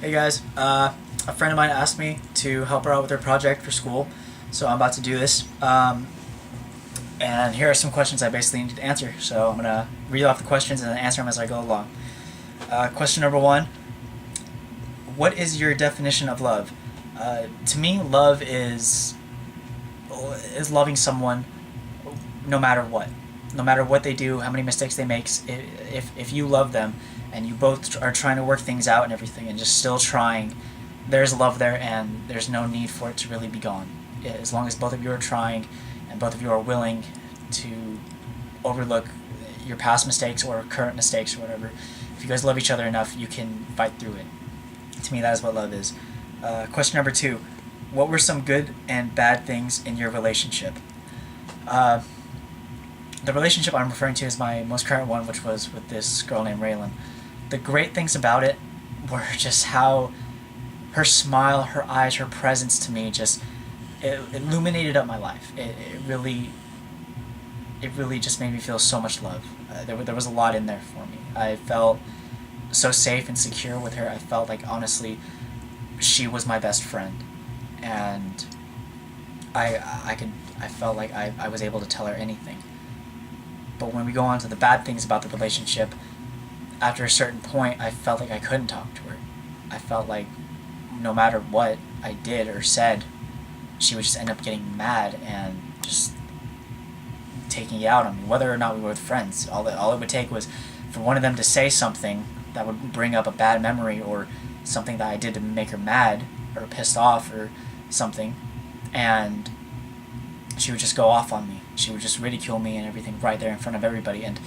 Hey guys, a friend of mine asked me to help her out with her project for school, so I'm about to do this. And here are some questions I basically need to answer. So I'm gonna read off the questions and then answer them as I go along. Question number one: what is your definition of love? To me, love is loving someone no matter what they do, how many mistakes they make. If you love them and you both are trying to work things out and everything and just still trying, there's love there and there's no need for it to really be gone. As long as both of you are trying and both of you are willing to overlook your past mistakes or current mistakes or whatever, if you guys love each other enough, you can fight through it. To me, that is what love is. Question number two: what were some good and bad things in your relationship? Uh, the relationship I'm referring to is my most current one, which was with this girl named Raylan. The great things about it were just how her smile, her eyes, her presence to me just it illuminated up my life. It really just made me feel so much love. There was a lot in there for me. I felt so safe and secure with her. I felt like honestly, she was my best friend, and I felt like I was able to tell her anything. But when we go on to the bad things about the relationship, after a certain point, I felt like I couldn't talk to her. I felt like no matter what I did or said, she would just end up getting mad and just taking it out on me, whether or not we were with friends. All it would take was for one of them to say something that would bring up a bad memory or something that I did to make her mad or pissed off or something, and she would just go off on me. She would just ridicule me and everything right there in front of everybody, and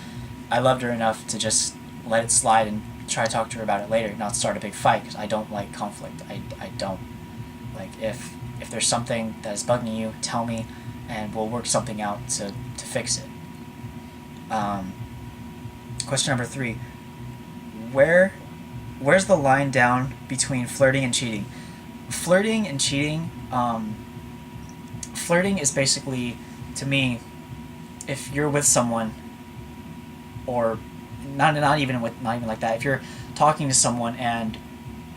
I loved her enough to just let it slide and try to talk to her about it later, not start a big fight, because I don't like conflict. I don't. Like, if there's something that is bugging you, tell me, and we'll work something out to fix it. Um, Question number three: where where's the line down between flirting and cheating? Flirting and cheating. Flirting is basically, to me, if you're with someone, or not even like that. If you're talking to someone and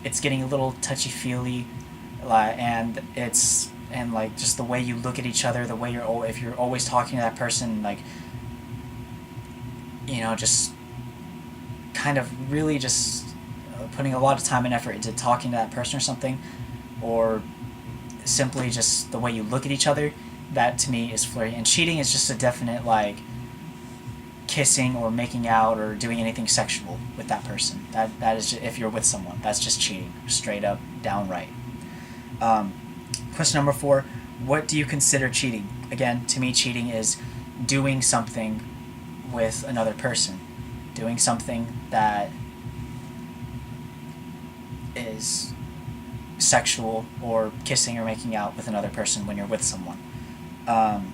it's getting a little touchy feely, and like just the way you look at each other, the way if you're always talking to that person, like, just kind of really just putting a lot of time and effort into talking to that person or something, or simply just the way you look at each other, that to me is flirting. And cheating is just a definite, like, kissing or making out or doing anything sexual with that person. That is just, if you're with someone, that's just cheating, straight up, downright. Um, Question number four: what do you consider cheating? Again, to me, cheating is doing something with another person, doing something that is sexual, or kissing or making out with another person when you're with someone. Um,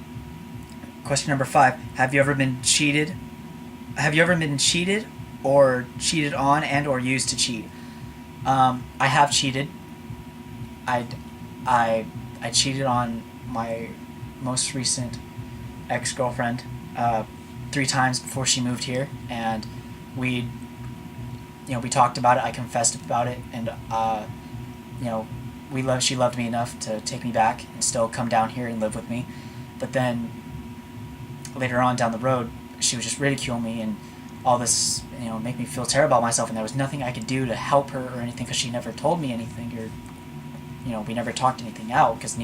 Question number five: have you ever been cheated? Have you ever been cheated or cheated on and or used to cheat? I have cheated. I, I cheated on my most recent ex-girlfriend 3 times before she moved here, and we we talked about it. I confessed about it, and you know she loved me enough to take me back and still come down here and live with me. But then later on down the road, she would just ridicule me and all this, make me feel terrible about myself, and there was nothing I could do to help her or anything, because she never told me anything, or we never talked anything out, because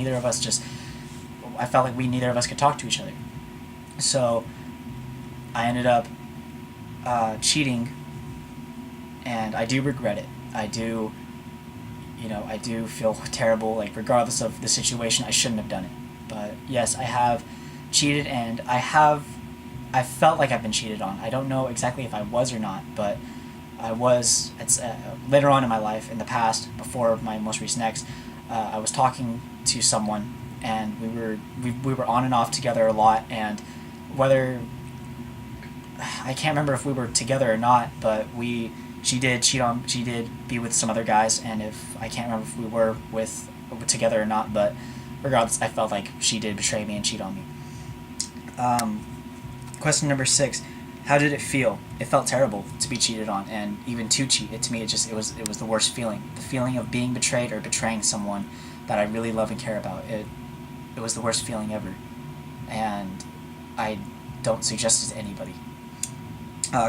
I felt like neither of us could talk to each other. So I ended up cheating, and I do regret it. I do feel terrible, like, regardless of the situation, I shouldn't have done it. But yes, I have cheated, and I felt like I've been cheated on. I don't know exactly if I was or not, but I was. It's later on in my life, in the past, before my most recent ex, I was talking to someone, and we were on and off together a lot, and whether I can't remember if we were together or not, but she did be with some other guys, and if I can't remember if we were together or not, but regardless, I felt like she did betray me and cheat on me. Question number 6: How did it feel? It felt terrible to be cheated on, and even to cheat. To me, it was the worst feeling. The feeling of being betrayed or betraying someone that I really love and care about. It was the worst feeling ever, and I don't suggest it to anybody.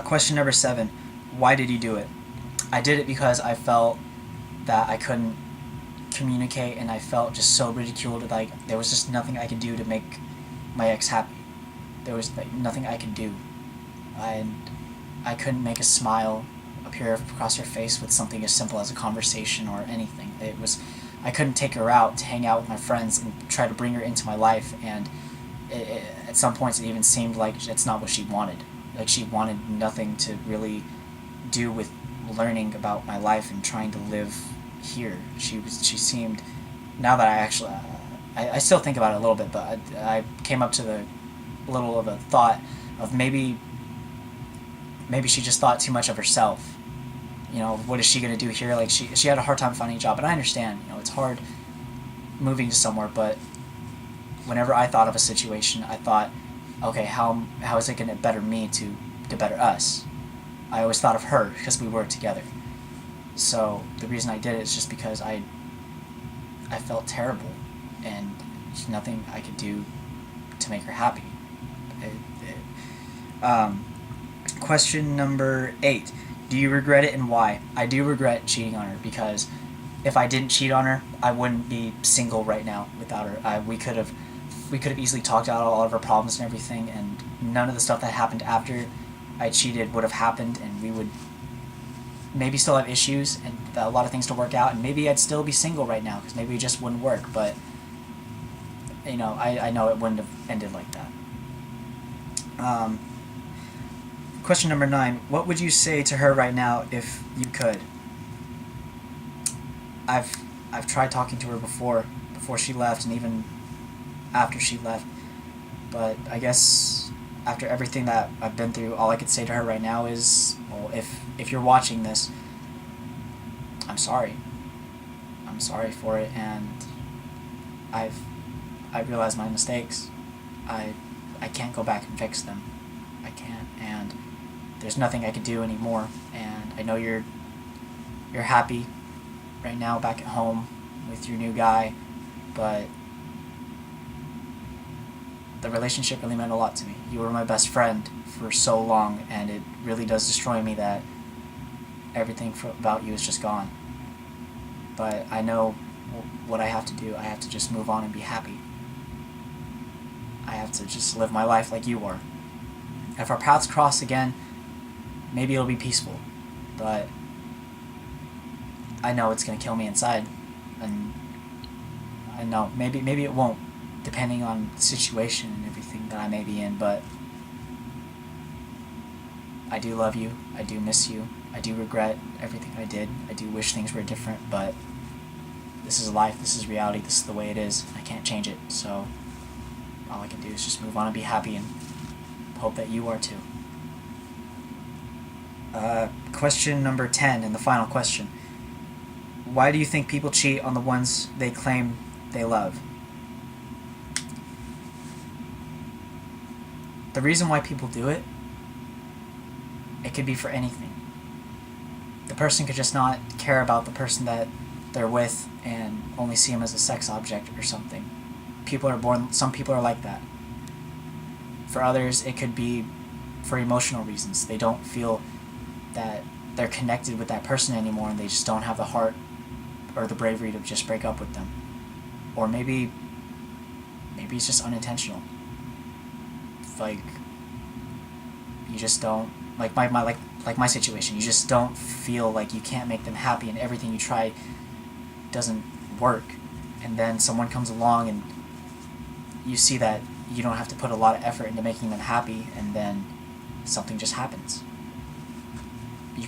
Question number 7: why did you do it? I did it because I felt that I couldn't communicate, and I felt just so ridiculed. Like there was just nothing I could do to make my ex happy. There was like nothing I could do. I couldn't make a smile appear across her face with something as simple as a conversation or anything. I couldn't take her out to hang out with my friends and try to bring her into my life, and at some points it even seemed like it's not what she wanted. Like she wanted nothing to really do with learning about my life and trying to live here. She seemed, now that I still think about it a little bit, but I came up to the little of a thought of maybe she just thought too much of herself. You know, what is she going to do here? Like she had a hard time finding a job, and I understand, you know, it's hard moving to somewhere, but whenever I thought of a situation, I thought, okay, how is it going to better me to better us? I always thought of her because we were together. So the reason I did it is just because I felt terrible, and there's nothing I could do to make her happy. Question number 8: do you regret it, and why? I do regret cheating on her, because if I didn't cheat on her, I wouldn't be single right now without her. We could have easily talked out all of our problems and everything, and none of the stuff that happened after I cheated would have happened, and we would maybe still have issues and a lot of things to work out, and maybe I'd still be single right now because maybe it just wouldn't work. But you know, I know it wouldn't have ended like that. Question number 9: what would you say to her right now if you could? I've tried talking to her before she left, and even after she left, but I guess after everything that I've been through, all I could say to her right now is, well, if you're watching this, I'm sorry. I'm sorry for it, and I've realized my mistakes. I can't go back and fix them. I can't, and there's nothing I can do anymore. And I know you're happy right now back at home with your new guy, but the relationship really meant a lot to me. You were my best friend for so long, and it really does destroy me that everything about you is just gone. But I know what I have to do. I have to just move on and be happy. I have to just live my life like you are. If our paths cross again, maybe it'll be peaceful, but I know it's going to kill me inside, and I know maybe it won't, depending on the situation and everything that I may be in, but I do love you, I do miss you, I do regret everything I did, I do wish things were different, but this is life, this is reality, this is the way it is, I can't change it, so all I can do is just move on and be happy, and hope that you are too. Question number 10, and the final question: why do you think people cheat on the ones they claim they love? The reason why people do it, it could be for anything. The person could just not care about the person that they're with and only see him as a sex object or something. Some people are like that. For others, it could be for emotional reasons. They don't feel that they're connected with that person anymore, and they just don't have the heart or the bravery to just break up with them. Or maybe it's just unintentional. Like, you just don't, like my situation, you just don't feel like you can't make them happy, and everything you try doesn't work, and then someone comes along and you see that you don't have to put a lot of effort into making them happy, and then something just happens. You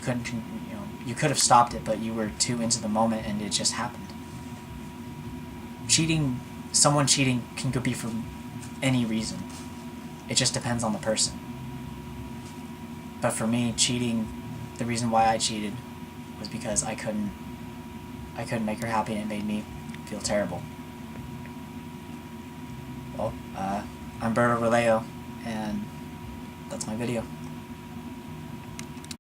could have stopped it, but you were too into the moment, and it just happened. Someone cheating can be for any reason. It just depends on the person. But for me, cheating, the reason why I cheated was because I couldn't make her happy, and it made me feel terrible. Well, I'm Berto Releo, and that's my video.